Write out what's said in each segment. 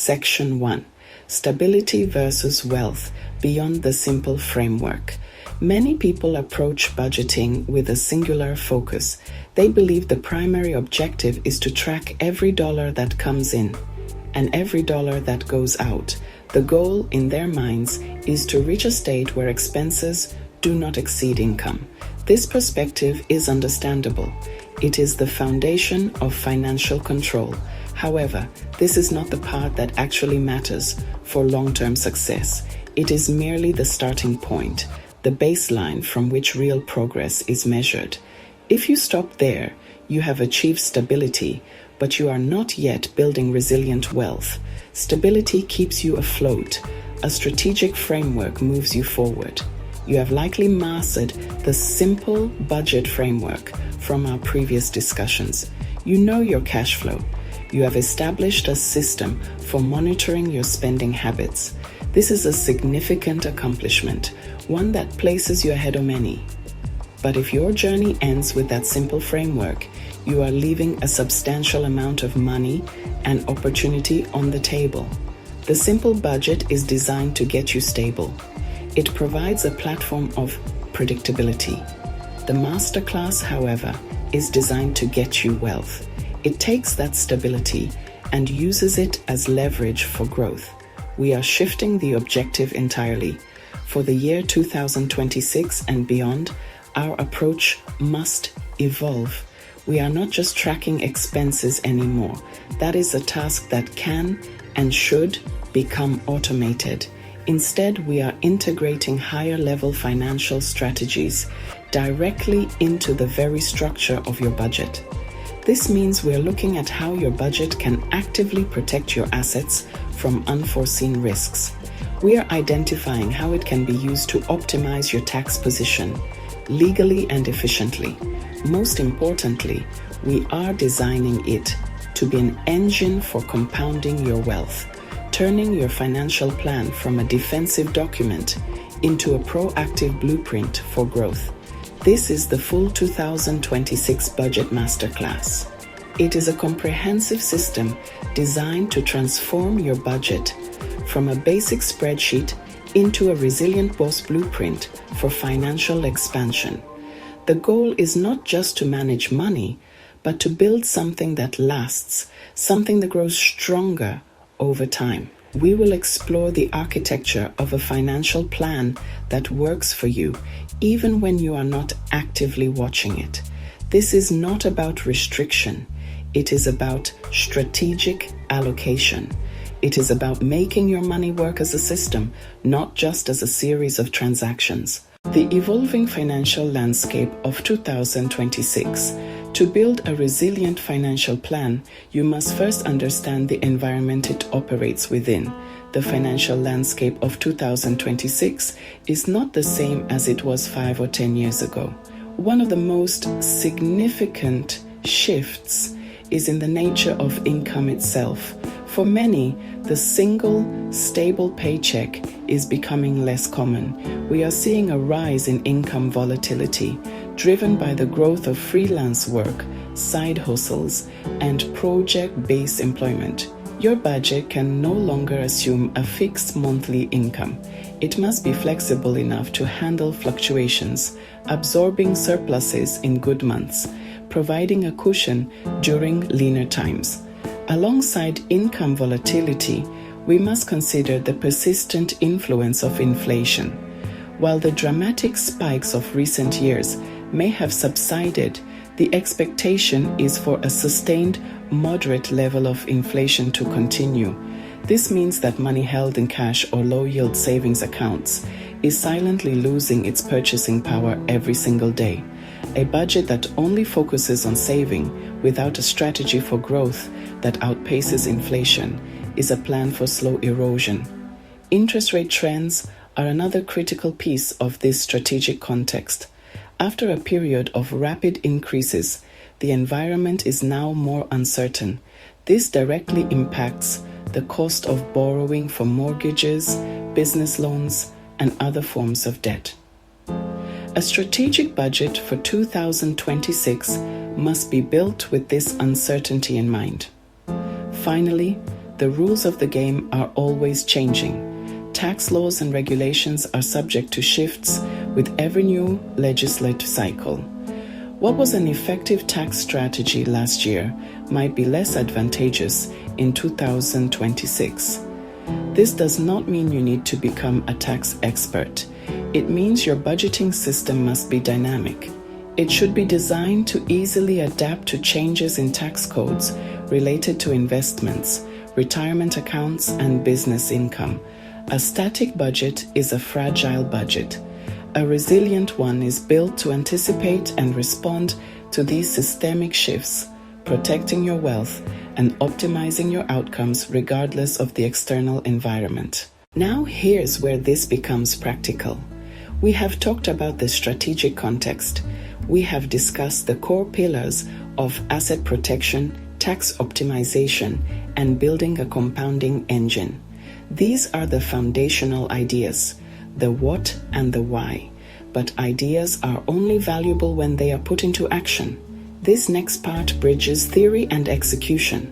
Section 1. Stability versus wealth beyond the simple framework. Many people approach budgeting with a singular focus. They believe the primary objective is to track every dollar that comes in and every dollar that goes out. The goal in their minds is to reach a state where expenses do not exceed income. This perspective is understandable. It is the foundation of financial control. However, this is not the part that actually matters for long-term success. It is merely the starting point, the baseline from which real progress is measured. If you stop there, you have achieved stability, but you are not yet building resilient wealth. Stability keeps you afloat. A strategic framework moves you forward. You have likely mastered the simple budget framework from our previous discussions. You know your cash flow. You have established a system for monitoring your spending habits. This is a significant accomplishment, one that places you ahead of many. But if your journey ends with that simple framework, you are leaving a substantial amount of money and opportunity on the table. The simple budget is designed to get you stable. It provides a platform of predictability. The masterclass, however, is designed to get you wealth. It takes that stability and uses it as leverage for growth. We are shifting the objective entirely. For the year 2026 and beyond, our approach must evolve. We are not just tracking expenses anymore. That is a task that can and should become automated. Instead, we are integrating higher-level financial strategies directly into the very structure of your budget. This means we're looking at how your budget can actively protect your assets from unforeseen risks. We are identifying how it can be used to optimize your tax position legally and efficiently. Most importantly, we are designing it to be an engine for compounding your wealth, turning your financial plan from a defensive document into a proactive blueprint for growth. This is the full 2026 Budget Masterclass. It is a comprehensive system designed to transform your budget from a basic spreadsheet into a resilient boss blueprint for financial expansion. The goal is not just to manage money, but to build something that lasts, something that grows stronger over time. We will explore the architecture of a financial plan that works for you, even when you are not actively watching it. This is not about restriction. It is about strategic allocation. It is about making your money work as a system, not just as a series of transactions. The evolving financial landscape of 2026. To build a resilient financial plan, you must first understand the environment it operates within. The financial landscape of 2026 is not the same as it was 5 or 10 years ago. One of the most significant shifts is in the nature of income itself. For many, the single, stable paycheck is becoming less common. We are seeing a rise in income volatility, driven by the growth of freelance work, side hustles, and project-based employment. Your budget can no longer assume a fixed monthly income. It must be flexible enough to handle fluctuations, absorbing surpluses in good months, providing a cushion during leaner times. Alongside income volatility, we must consider the persistent influence of inflation. While the dramatic spikes of recent years may have subsided, the expectation is for a sustained, moderate level of inflation to continue. This means that money held in cash or low-yield savings accounts is silently losing its purchasing power every single day. A budget that only focuses on saving without a strategy for growth that outpaces inflation is a plan for slow erosion. Interest rate trends are another critical piece of this strategic context. After a period of rapid increases, the environment is now more uncertain. This directly impacts the cost of borrowing for mortgages, business loans, and other forms of debt. A strategic budget for 2026 must be built with this uncertainty in mind. Finally, The rules of the game are always changing. Tax laws and regulations are subject to shifts with every new legislative cycle. What was an effective tax strategy last year might be less advantageous in 2026. This does not mean you need to become a tax expert. It means your budgeting system must be dynamic. It should be designed to easily adapt to changes in tax codes related to investments, retirement accounts, and business income. A static budget is a fragile budget. A resilient one is built to anticipate and respond to these systemic shifts, protecting your wealth and optimizing your outcomes regardless of the external environment. Now here's where this becomes practical. We have talked about the strategic context. We have discussed the core pillars of asset protection, tax optimization, and building a compounding engine. These are the foundational ideas, the what and the why. But ideas are only valuable when they are put into action. This next part bridges theory and execution.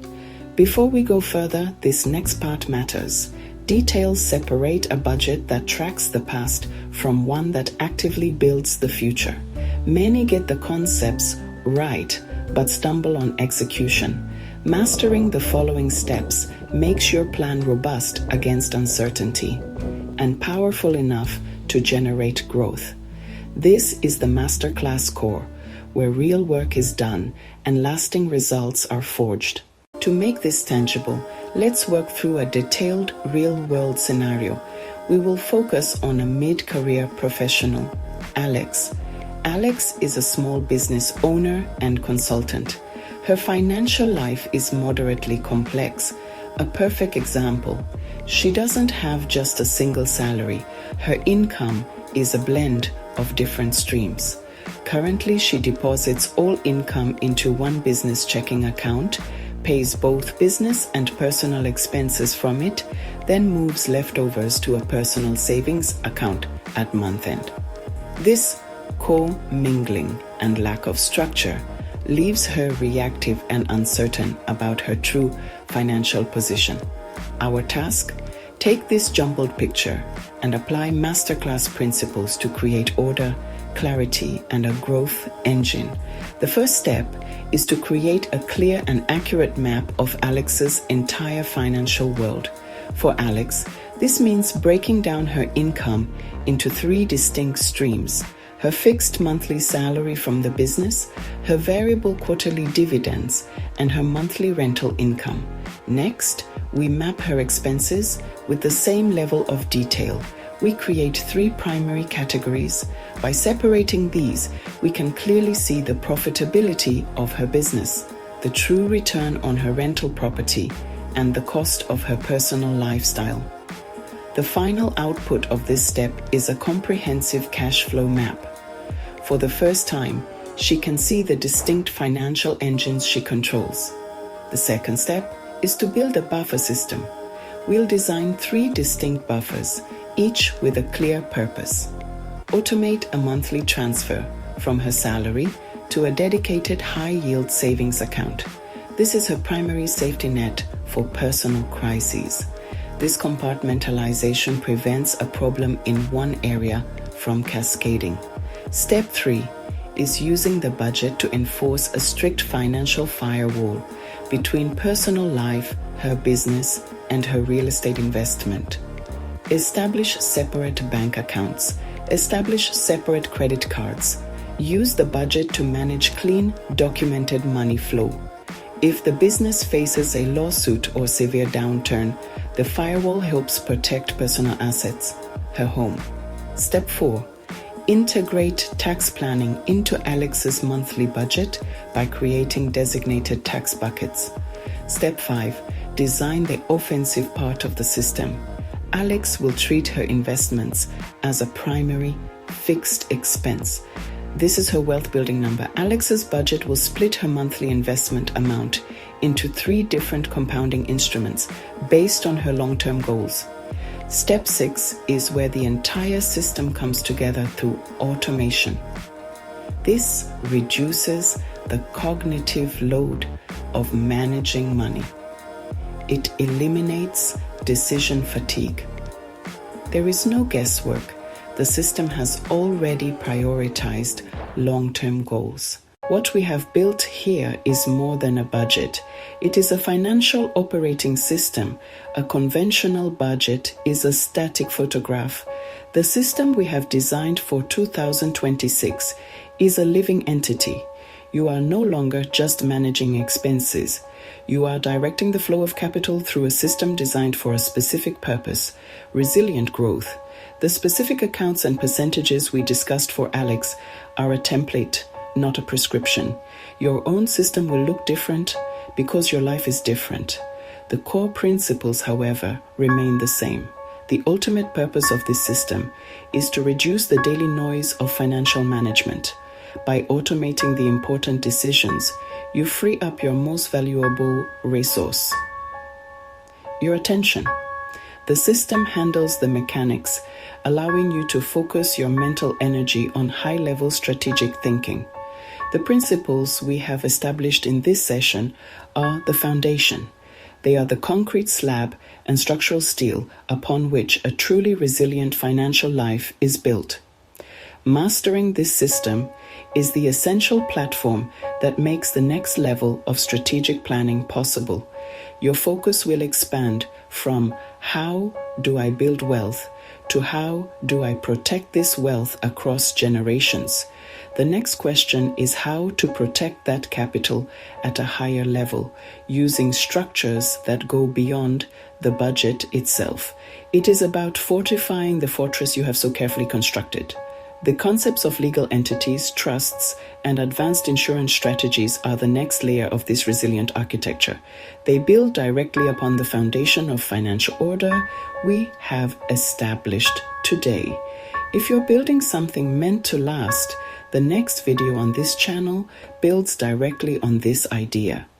Before we go further, this next part matters. Details separate a budget that tracks the past from one that actively builds the future. Many get the concepts right, but stumble on execution. Mastering the following steps makes your plan robust against uncertainty and powerful enough to generate growth. This is the Masterclass core, where real work is done and lasting results are forged. To make this tangible, let's work through a detailed real-world scenario. We will focus on a mid-career professional, Alex. Alex is a small business owner and consultant. Her financial life is moderately complex. A perfect example. She doesn't have just a single salary. Her income is a blend of different streams. Currently, she deposits all income into one business checking account, pays both business and personal expenses from it, then moves leftovers to a personal savings account at month end. This co-mingling and lack of structure leaves her reactive and uncertain about her true financial position. Our task? Take this jumbled picture and apply Masterclass principles to create order, clarity, and a growth engine. The first step is to create a clear and accurate map of Alex's entire financial world. For Alex, this means breaking down her income into 3 distinct streams: her fixed monthly salary from the business, her variable quarterly dividends, and her monthly rental income. Next, we map her expenses with the same level of detail. We create 3 primary categories. By separating these, we can clearly see the profitability of her business, the true return on her rental property, and the cost of her personal lifestyle. The final output of this step is a comprehensive cash flow map. For the first time, she can see the distinct financial engines she controls. The second step is to build a buffer system. We'll design 3 distinct buffers, each with a clear purpose. Automate a monthly transfer from her salary to a dedicated high-yield savings account. This is her primary safety net for personal crises. This compartmentalization prevents a problem in one area from cascading. Step 3 is using the budget to enforce a strict financial firewall between personal life, her business, and her real estate investment. Establish separate bank accounts. Establish separate credit cards. Use the budget to manage clean, documented money flow. If the business faces a lawsuit or severe downturn, the firewall helps protect personal assets, her home. Step 4. Integrate tax planning into Alex's monthly budget by creating designated tax buckets. Step 5. Design the offensive part of the system. Alex will treat her investments as a primary fixed expense. This is her wealth building number. Alex's budget will split her monthly investment amount into 3 different compounding instruments based on her long-term goals. Step 6 is where the entire system comes together through automation. This reduces the cognitive load of managing money. it eliminates decision fatigue. There is no guesswork. The system has already prioritized long-term goals. What we have built here is more than a budget. It is a financial operating system. A conventional budget is a static photograph. The system we have designed for 2026 is a living entity. You are no longer just managing expenses. You are directing the flow of capital through a system designed for a specific purpose: resilient growth. The specific accounts and percentages we discussed for Alex are a template, not a prescription. Your own system will look different because your life is different. The core principles, however, remain the same. The ultimate purpose of this system is to reduce the daily noise of financial management. By automating the important decisions, you free up your most valuable resource: your attention. The system handles the mechanics, allowing you to focus your mental energy on high-level strategic thinking. The principles we have established in this session are the foundation. They are the concrete slab and structural steel upon which a truly resilient financial life is built. Mastering this system is the essential platform that makes the next level of strategic planning possible. Your focus will expand from how do I build wealth to how do I protect this wealth across generations. The next question is how to protect that capital at a higher level, using structures that go beyond the budget itself. It is about fortifying the fortress you have so carefully constructed. The concepts of legal entities, trusts, and advanced insurance strategies are the next layer of this resilient architecture. They build directly upon the foundation of financial order we have established today. If you're building something meant to last, the next video on this channel builds directly on this idea.